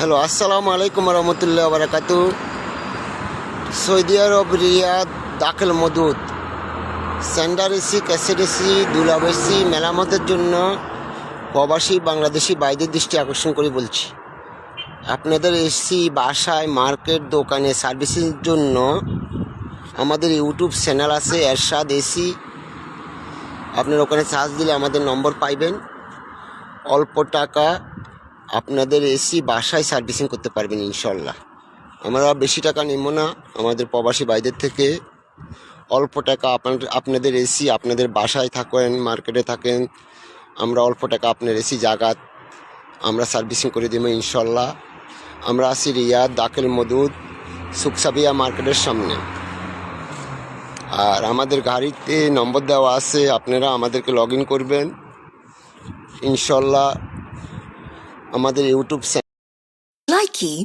Hello, আসসালামু আলাইকুম রহমতুল্লাহ বারাকাতু। সৌদি আরব রিয়াদ দাখিল মদুদ স্যান্ডার এসি, ক্যাসেট এসি, দুলাভ এসি মেরামতের জন্য প্রবাসী বাংলাদেশি বাইরের দৃষ্টি আকর্ষণ করে বলছি, আপনাদের এসি বাসায়, মার্কেট, দোকানে সার্ভিসের জন্য আমাদের ইউটিউব চ্যানেল আছে এরশাদ এসি। আপনার ওখানে সার্চ দিলে আমাদের নম্বর পাইবেন। অল্প টাকা আপনাদের এসি বাসায় সার্ভিসিং করতে পারবেন ইনশাল্লাহ। আমরা বেশি টাকা নেব না আমাদের প্রবাসী ভাইদের থেকে। অল্প টাকা আপনাদের এসি আপনাদের বাসায় থাকেন, মার্কেটে থাকেন, আমরা অল্প টাকা আপনার এসি জাগাত আমরা সার্ভিসিং করে দেবো ইনশাল্লাহ। আমরা আছি রিয়াদ দাখিল মদুদ সুকসাবিয়া মার্কেটের সামনে। আর আমাদের গাড়িতে নম্বর দেওয়া আছে, আপনারা আমাদেরকে লগ ইন করবেন ইনশাল্লাহ। আমাদের ইউটিউব Likey